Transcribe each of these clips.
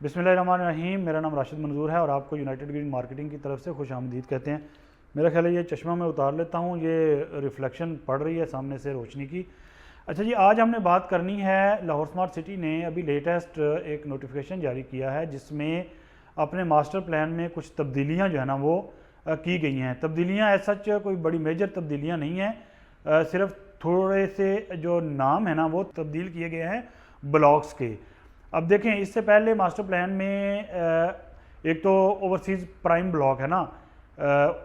बिस्मिल्लाहिर्रहमानिर्रहीम। मेरा नाम राशिद मंजूर है और आपको यूनाइटेड ग्रीन मार्केटिंग की तरफ से खुश आमदीद कहते हैं। मेरा ख्याल है ये चश्मा मैं उतार लेता हूँ, ये रिफ्लेक्शन पड़ रही है सामने से रोशनी की। अच्छा जी, आज हमने बात करनी है, लाहौर स्मार्ट सिटी ने अभी लेटेस्ट एक नोटिफिकेशन जारी किया है जिसमें अपने मास्टर प्लान में कुछ तब्दीलियाँ जो है ना वो की गई हैं। तब्दीलियाँ ऐसा सच कोई बड़ी मेजर तब्दीलियाँ नहीं हैं, सिर्फ थोड़े से जो नाम है ना वो तब्दील किए गए हैं ब्लॉक्स के। अब देखें, इससे पहले मास्टर प्लान में एक तो ओवरसीज़ प्राइम ब्लॉक है ना,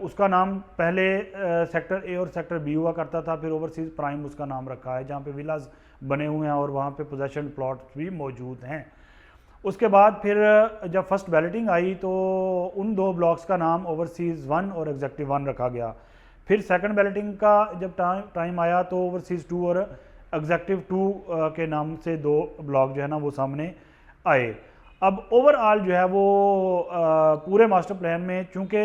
उसका नाम पहले सेक्टर ए और सेक्टर बी हुआ करता था, फिर ओवरसीज़ प्राइम उसका नाम रखा है जहाँ पे विलाज बने हुए हैं और वहाँ पे पोजेशन प्लॉट्स भी मौजूद हैं। उसके बाद फिर जब फर्स्ट बैलेटिंग आई तो उन दो ब्लॉक्स का नाम ओवरसीज़ 1 और एग्जेक्टिव 1 रखा गया। फिर सेकंड बैलेटिंग का जब टाइम आया तो ओवरसीज़ 2 और एग्जेक्टिव 2 के नाम से दो ब्लॉक जो है ना वो सामने आए। अब ओवरऑल जो है वो पूरे मास्टर प्लान में चूँकि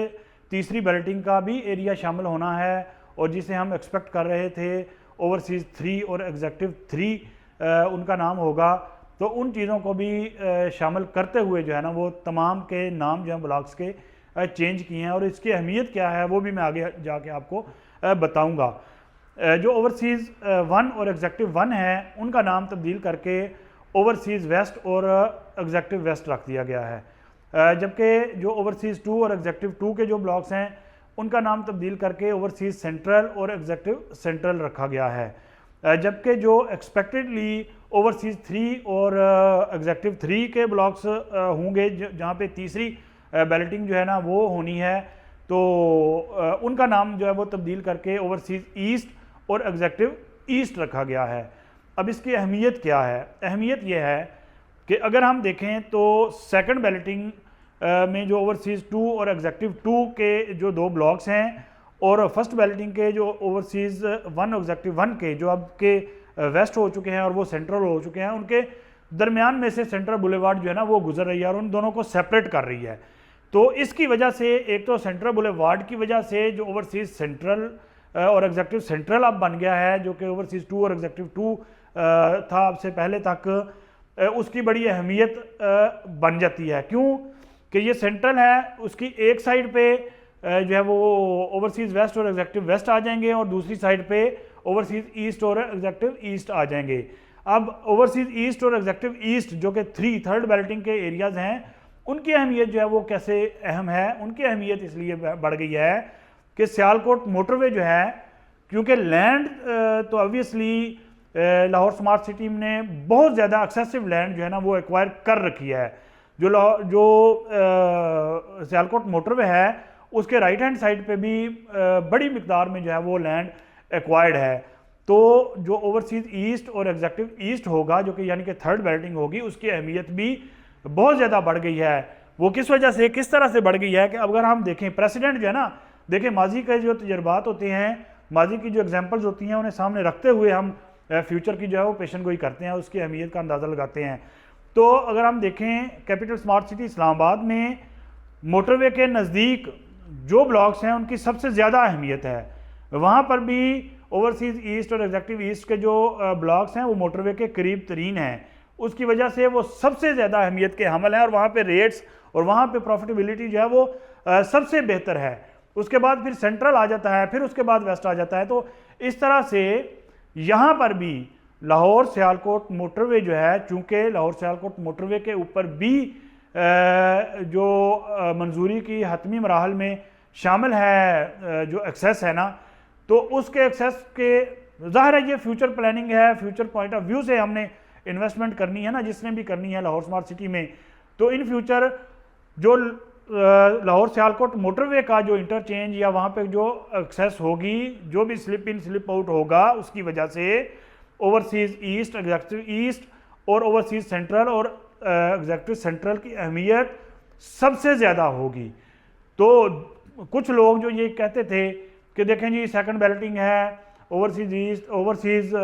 तीसरी बैलेटिंग का भी एरिया शामिल होना है और जिसे हम एक्सपेक्ट कर रहे थे ओवरसीज़ 3 और एग्जेक्टिव 3 उनका नाम होगा, तो उन चीज़ों को भी शामिल करते हुए जो है ना वो तमाम के नाम जो हैं ब्लॉक्स के चेंज किए हैं और इसकी अहमियत क्या है वो भी मैं आगे जाके आपको बताऊंगा। जो ओवरसीज़ 1 और एग्जेक्टिव 1 है उनका नाम तब्दील करके ओवरसीज़ वेस्ट और एग्जेक्टिव वेस्ट रख दिया गया है, जबकि जो ओवरसीज़ 2 और एग्जेक्टिव 2 के जो ब्लॉक्स हैं उनका नाम तब्दील करके ओवरसीज़ सेंट्रल और एग्जेक्टिव सेंट्रल रखा गया है, जबकि जो एक्सपेक्टेडली ओवरसीज़ 3 और एग्जेक्टिव 3 के ब्लॉक्स होंगे जहाँ पे तीसरी बैलेटिंग जो है ना वो होनी है, तो उनका नाम जो है वो तब्दील करके ओवरसीज़ ईस्ट और एग्जेक्टिव ईस्ट रखा गया है। अब इसकी अहमियत क्या है? अहमियत यह है कि अगर हम देखें तो सेकंड बैलेटिंग में जो ओवरसीज़ 2 और एग्जेक्टिव 2 के जो दो ब्लॉक्स हैं और फर्स्ट बैलेटिंग के जो ओवरसीज़ 1 और एग्जेक्टिव 1 के जो अब के वेस्ट हो चुके हैं और वो सेंट्रल हो चुके हैं, उनके दरमियान में से सेंट्रल बुलेवार्ड जो है ना वो गुजर रही है और उन दोनों को सेपरेट कर रही है। तो इसकी वजह से एक तो सेंट्रल बुलेवार्ड की वजह से जो ओवरसीज़ सेंट्रल और एग्जेक्टिव सेंट्रल अब बन गया है, जो कि ओवरसीज़ 2 और एग्जेक्टिव 2 था अब से पहले तक, उसकी बड़ी अहमियत बन जाती है। क्यों कि ये सेंट्रल है, उसकी एक साइड पे जो है वो ओवरसीज़ वेस्ट और एग्जेक्टिव वेस्ट आ जाएंगे और दूसरी साइड पे ओवरसीज़ ईस्ट और एग्जेक्टिव ईस्ट आ जाएंगे। अब ओवरसीज़ ईस्ट और एग्जेक्टिव ईस्ट जो कि थर्ड बैलेटिंग के एरियाज़ हैं, उनकी अहमियत जो है वो कैसे अहम है? उनकी अहमियत इसलिए बढ़ गई है कि सियालकोट मोटरवे जो है, क्योंकि लैंड तो ऑब्वियसली लाहौर स्मार्ट सिटी ने बहुत ज़्यादा एक्सेसिव लैंड जो है ना वो एक्वायर कर रखी है। जो सियालकोट मोटरवे है उसके राइट हैंड साइड पे भी बड़ी मिकदार में जो है वो लैंड एक्वायर्ड है। तो जो ओवरसीज़ ईस्ट और एग्जेक्टिव ईस्ट होगा, जो कि यानी कि थर्ड बैलेटिंग होगी, उसकी अहमियत भी बहुत ज़्यादा बढ़ गई है। वो किस वजह से, किस तरह से बढ़ गई है कि अगर हम देखें प्रेसिडेंट जो है ना, देखें माजी के जो तजर्बात होते हैं, माजी की जो एग्जाम्पल्स होती हैं, उन्हें सामने रखते हुए हम फ्यूचर की जो है वो पेशन गोई करते हैं, उसकी अहमियत का अंदाज़ा लगाते हैं। तो अगर हम देखें कैपिटल स्मार्ट सिटी इस्लामाबाद में मोटरवे के नज़दीक जो ब्लॉक्स हैं उनकी सबसे ज़्यादा अहमियत है। वहाँ पर भी ओवरसीज़ ईस्ट और एग्जेक्टिव ईस्ट के जो ब्लॉक्स हैं वो मोटरवे के करीब तरीन हैं, उसकी वजह से वो सबसे ज़्यादा अहमियत के हमल हैं और वहाँ पे रेट्स और वहाँ पे प्रॉफिटेबिलिटी जो है वो सबसे बेहतर है। उसके बाद फिर सेंट्रल आ जाता है, फिर उसके बाद वेस्ट आ जाता है। तो इस तरह से यहाँ पर भी लाहौर सियालकोट मोटरवे जो है, चूँकि लाहौर सियालकोट मोटरवे के ऊपर भी जो मंजूरी की हतमी मराहल में शामिल है जो एक्सेस है ना, तो उसके एक्सेस के ज़ाहिर है ये फ्यूचर प्लानिंग है, फ्यूचर पॉइंट ऑफ व्यू से हमने इन्वेस्टमेंट करनी है ना, जिसने भी करनी है लाहौर स्मार्ट सिटी में। तो इन फ्यूचर जो लाहौर सियालकोट मोटरवे का जो इंटरचेंज या वहाँ पे जो एक्सेस होगी, जो भी स्लिप इन स्लिप आउट होगा, उसकी वजह से ओवरसीज़ ईस्ट, एग्जेक्टिव ईस्ट और ओवरसीज़ सेंट्रल और एग्जेक्टिव सेंट्रल की अहमियत सबसे ज़्यादा होगी। तो कुछ लोग जो ये कहते थे कि देखें जी सेकंड बैलेटिंग है, ओवरसीज़ ईस्ट, ओवरसीज़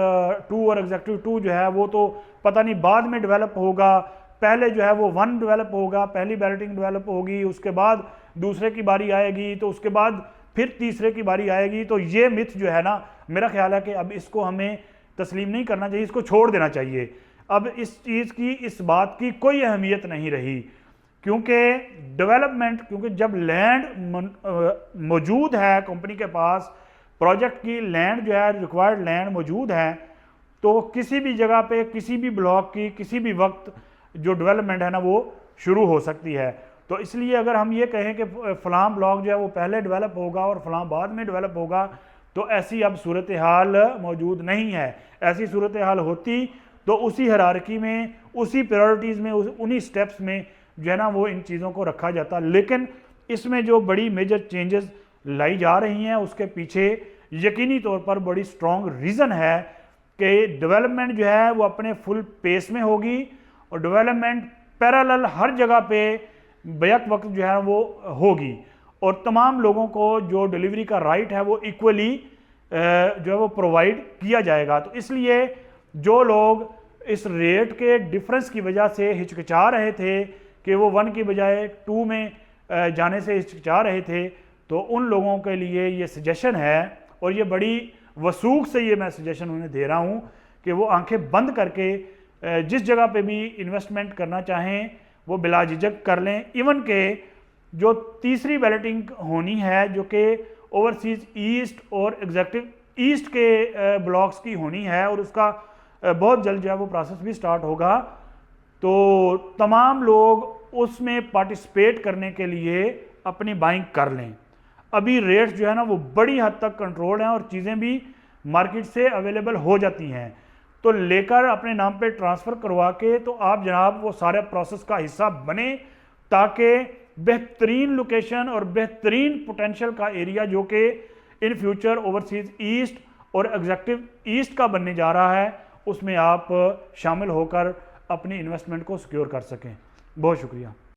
2 और एग्जेक्टिव 2 जो है वो तो पता नहीं बाद में डेवलप होगा, पहले जो है वो 1 डेवलप होगा, पहली बैलेटिंग डेवलप होगी, उसके बाद दूसरे की बारी आएगी, तो उसके बाद फिर तीसरे की बारी आएगी। तो ये मिथ जो है ना, मेरा ख्याल है कि अब इसको हमें तस्लीम नहीं करना चाहिए, इसको छोड़ देना चाहिए। अब इस चीज़ की, इस बात की कोई अहमियत नहीं रही। क्योंकि डेवलपमेंट, क्योंकि जब लैंड मौजूद है कंपनी के पास, प्रोजेक्ट की लैंड जो है रिक्वायर्ड लैंड मौजूद है, तो किसी भी जगह पे किसी भी ब्लॉक की किसी भी वक्त जो डेवलपमेंट है ना वो शुरू हो सकती है। तो इसलिए अगर हम ये कहें कि फ़लाँ ब्लॉक जो है वो पहले डेवलप होगा और फ़लाँ बाद में डेवलप होगा, तो ऐसी अब सूरत हाल मौजूद नहीं है। ऐसी सूरत हाल होती तो उसी हायरार्की में, उसी प्रायोरिटीज़ में, उन्हीं स्टेप्स में जो है ना वो इन चीज़ों को रखा जाता। लेकिन इसमें जो बड़ी मेजर चेंजेस लाई जा रही हैं उसके पीछे यकीनी तौर पर बड़ी स्ट्रॉन्ग रीज़न है कि डेवलपमेंट जो है वो अपने फुल पेस में होगी और डेवलपमेंट पैरेलल हर जगह पे बैक वक्त जो है वो होगी और तमाम लोगों को जो डिलीवरी का राइट है वो इक्वली जो है वो प्रोवाइड किया जाएगा। तो इसलिए जो लोग इस रेट के डिफरेंस की वजह से हिचकिचा रहे थे कि वो 1 की बजाय 2 में जाने से हिचकिचा रहे थे, तो उन लोगों के लिए ये सजेशन है और ये बड़ी वसूख से ये मैं सजेशन उन्हें दे रहा हूँ कि वो आंखें बंद करके जिस जगह पे भी इन्वेस्टमेंट करना चाहें वो बिला झिझक कर लें। इवन के जो तीसरी बैलेटिंग होनी है जो कि ओवरसीज़ ईस्ट और एग्जेक्टिव ईस्ट के ब्लॉक्स की होनी है और उसका बहुत जल्द जो है वो प्रोसेस भी स्टार्ट होगा, तो तमाम लोग उसमें पार्टिसिपेट करने के लिए अपनी बाइंग कर लें। अभी रेट्स जो है ना वो बड़ी हद तक कंट्रोल हैं और चीज़ें भी मार्केट से अवेलेबल हो जाती हैं, तो लेकर अपने नाम पे ट्रांसफ़र करवा के तो आप जनाब वो सारे प्रोसेस का हिस्सा बने, ताकि बेहतरीन लोकेशन और बेहतरीन पोटेंशियल का एरिया जो कि इन फ्यूचर ओवरसीज़ ईस्ट और एग्जेक्टिव ईस्ट का बनने जा रहा है उसमें आप शामिल होकर अपनी इन्वेस्टमेंट को सिक्योर कर सकें। बहुत शुक्रिया।